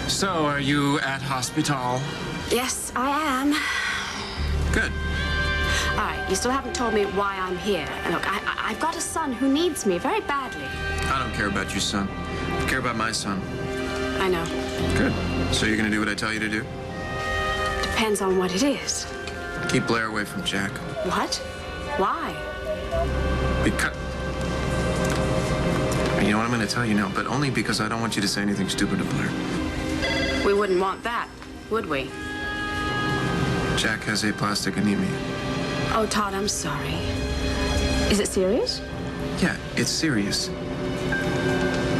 So, are you at hospital? Yes, I am. Good. All right, you still haven't told me why I'm here. And look, I've got a son who needs me very badly. I don't care about your son. I care about my son. I know. Good. So you're gonna do what I tell you to do? Depends on what it is. Keep Blair away from Jack. What? Why? Because... You know what, I'm gonna tell you now, but only because I don't want you to say anything stupid to Blair. We wouldn't want that, would we? Jack has aplastic anemia. Oh, Todd, I'm sorry. Is it serious? Yeah, it's serious.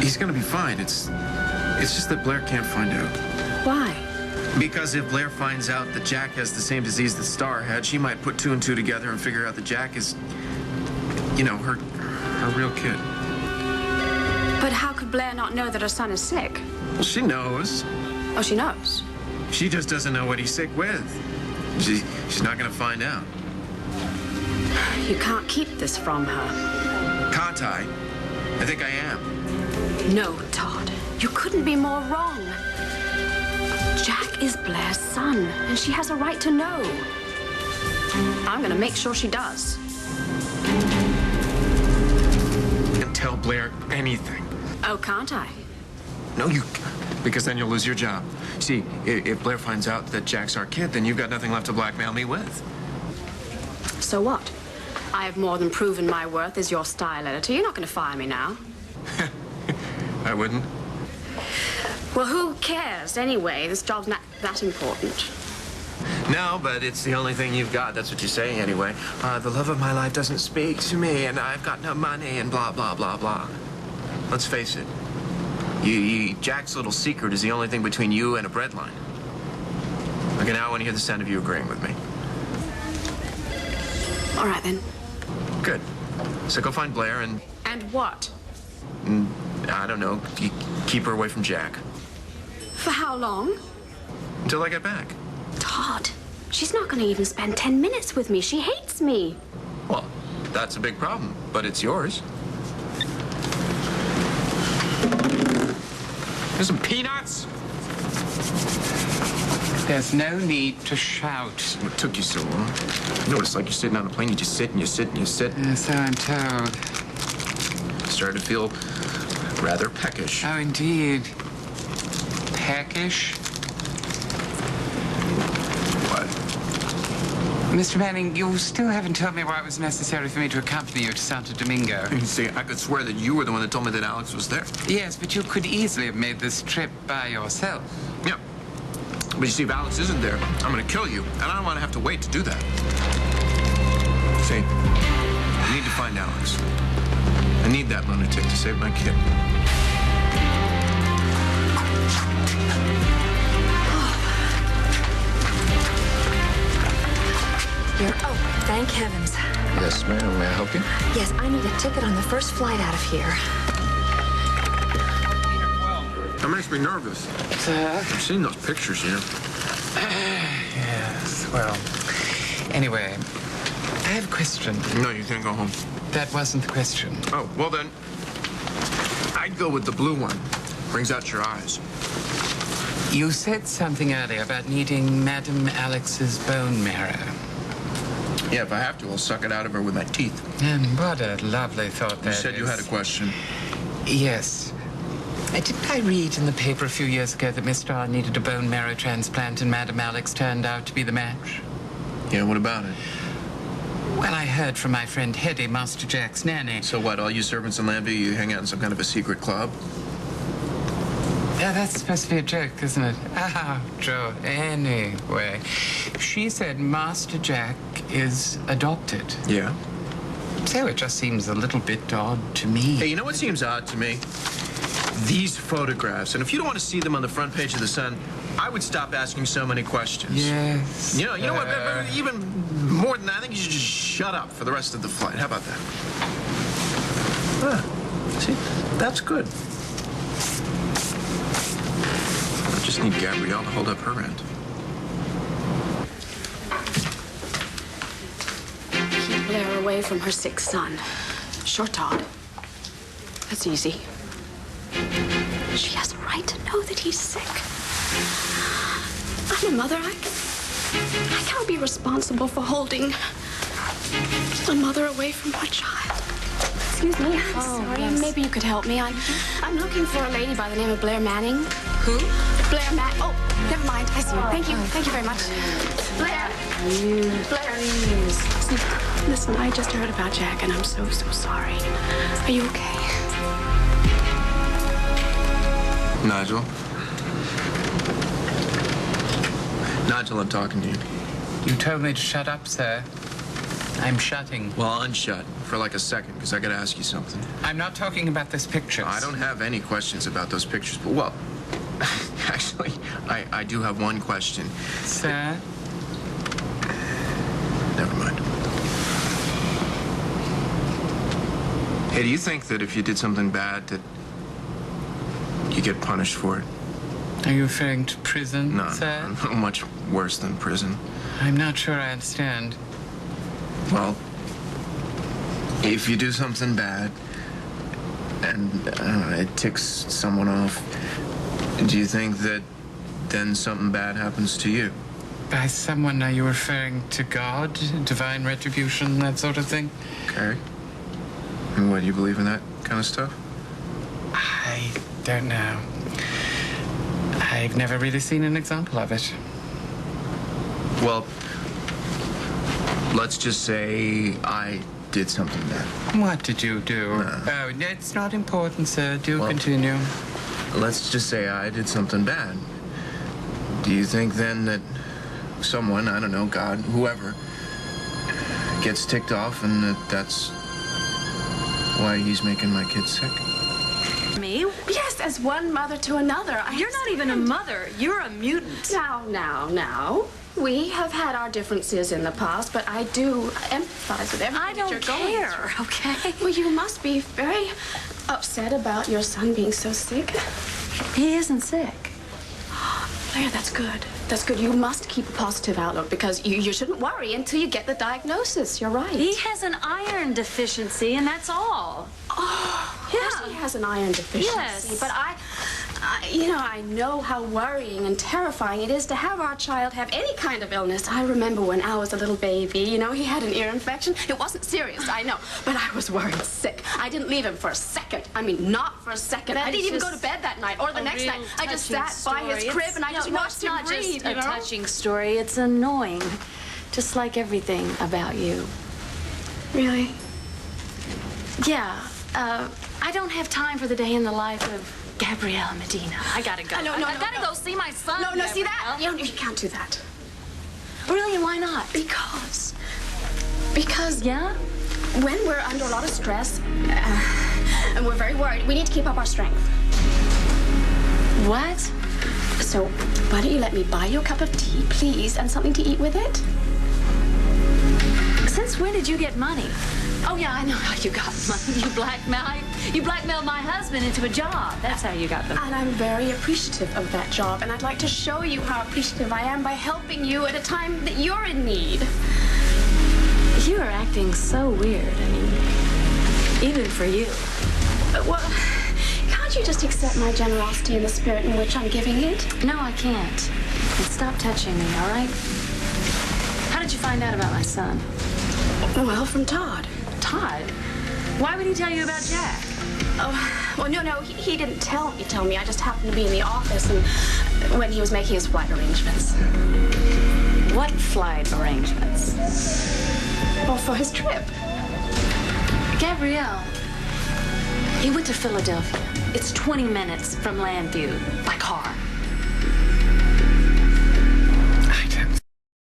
He's gonna be fine. It's just that Blair can't find out. Why? Because if Blair finds out that Jack has the same disease that Star had, she might put two and two together and figure out that Jack is, you know, her real kid. But how could Blair not know that her son is sick? Well, she knows. Oh, she knows? She just doesn't know what he's sick with. She's not gonna find out. You can't keep this from her. Can't I? I think I am. No, Todd. You couldn't be more wrong. Jack is Blair's son, and she has a right to know. I'm gonna make sure she does. Can't tell Blair anything. Oh, can't I? No, because then you'll lose your job. See, if Blair finds out that Jack's our kid, then you've got nothing left to blackmail me with. So what? I have more than proven my worth as your style editor. You're not going to fire me now. I wouldn't. Well, who cares anyway? This job's not that important. No, but it's the only thing you've got. That's what you say anyway. The love of my life doesn't speak to me, and I've got no money, and blah, blah, blah, blah. Let's face it. Jack's little secret is the only thing between you and a breadline. Okay, now I want to hear the sound of you agreeing with me. All right, then. Good. So go find Blair and... And what? I don't know. Keep her away from Jack. For how long? Until I get back. Todd, she's not going to even spend 10 minutes with me. She hates me. Well, that's a big problem, but it's yours. There's some peanuts? There's no need to shout. What took you so long? You know, it's like you're sitting on a plane, you just sit and you sit and you sit. So I'm told. Started to feel rather peckish. Oh, indeed. Peckish? What? Mr. Manning, you still haven't told me why it was necessary for me to accompany you to Santo Domingo. You see, I could swear that you were the one that told me that Alex was there. Yes, but you could easily have made this trip by yourself. Yeah. But you see, if Alex isn't there, I'm going to kill you. And I don't want to have to wait to do that. See, I need to find Alex. I need that lunatic to save my kid. You're open, thank heavens. Yes, ma'am. May I help you? Yes, I need a ticket on the first flight out of here. That makes me nervous. Sir? I've seen those pictures here. Yes, well, anyway, I have a question. No, you can't go home. That wasn't the question. Oh, well then, I'd go with the blue one. Brings out your eyes. You said something earlier about needing Madam Alex's bone marrow. Yeah, if I have to, I'll suck it out of her with my teeth. And what a lovely thought that is. You said you had a question. Yes. Didn't I read in the paper a few years ago that Miss Starr needed a bone marrow transplant and Madam Alex turned out to be the match? Yeah, what about it? Well, I heard from my friend Hetty, Master Jack's nanny. So what, all you servants in Landview, you hang out in some kind of a secret club? Yeah, that's supposed to be a joke, isn't it? Ah, Joe. Anyway, she said Master Jack is adopted. Yeah. So it just seems a little bit odd to me. Hey, you know what seems odd to me? These photographs. And if you don't want to see them on the front page of the Sun, I would stop asking so many questions. Yes. You know what? Even more than that, I think you should just shut up for the rest of the flight. How about that? See, that's good. I just need Gabrielle to hold up her end. Keep Blair away from her sick son. Sure, Todd. That's easy. She has a right to know that he's sick. I'm a mother. I can't be responsible for holding a mother away from her child. Excuse me. I'm sorry. Yes. Maybe you could help me. I'm looking for a lady by the name of Blair Manning. Who? Blair Manning. Oh, never mind. I see her. Thank you. Thank you very much. Blair. Blair. Listen, I just heard about Jack, and I'm so sorry. Are you okay? Nigel? Nigel, I'm talking to you. You told me to shut up, sir. I'm shutting. Well, unshut for like a second, because I gotta ask you something. I'm not talking about this picture. I don't have any questions about those pictures, but, well, actually, I do have one question. Sir? Never mind. Hey, do you think that if you did something bad, that you get punished for it? Are you referring to prison, No, sir? no, much worse than prison. I'm not sure I understand. Well, if you do something bad and it ticks someone off, do you think that then something bad happens to you? By someone, are you referring to God, divine retribution, that sort of thing? Okay. And what, do you believe in that kind of stuff? I don't know. I've never really seen an example of it. Well, let's just say I did something bad. What did you do? Oh, it's not important, sir. Do Well- continue. Let's just say I did something bad. Do you think then that someone, I don't know, God, whoever, gets ticked off and that's why he's making my kids sick? Me? Yes, as one mother to another. You're not even a mother. You're a mutant. Now. We have had our differences in the past, but I do empathize with everything I that you're don't going care, through. okay? Well, you must be very upset about your son being so sick. He isn't sick. Blair, that's good. That's good. You must keep a positive outlook because you shouldn't worry until you get the diagnosis. You're right. He has an iron deficiency, and that's all. Of course he has an iron deficiency. Yes. But I know how worrying and terrifying it is to have our child have any kind of illness. I remember when I was a little baby, he had an ear infection. It wasn't serious, I know, but I was worried sick. I didn't leave him for a second. I mean, not for a second. That I didn't is even go just to bed that night or the a next real night. I just touching sat by his story. crib and I just watched him breathe, It's not just a touching story. It's annoying, just like everything about you. Really? Yeah. I don't have time for the day in the life of Gabrielle Medina. I gotta go. No, I gotta go see my son. No, see that? Gabrielle. You can't do that. Really? Why not? Because Yeah? when we're under a lot of stress and we're very worried, we need to keep up our strength. What? So why don't you let me buy you a cup of tea, please, and something to eat with it? Since when did you get money? Oh, yeah, I know how you got money. You blackmailed my husband into a job. That's how you got the money. And I'm very appreciative of that job, and I'd like to show you how appreciative I am by helping you at a time that you're in need. You are acting so weird. I mean, even for you. Well, can't you just accept my generosity in the spirit in which I'm giving it? No, I can't. And stop touching me, all right? How did you find out about my son? Well, from Todd. Todd? Why would he tell you about Jack? Oh, well, no, he didn't tell me. I just happened to be in the office and when he was making his flight arrangements. What flight arrangements? Well, for his trip. Gabrielle, he went to Philadelphia. It's 20 minutes from Landview by car.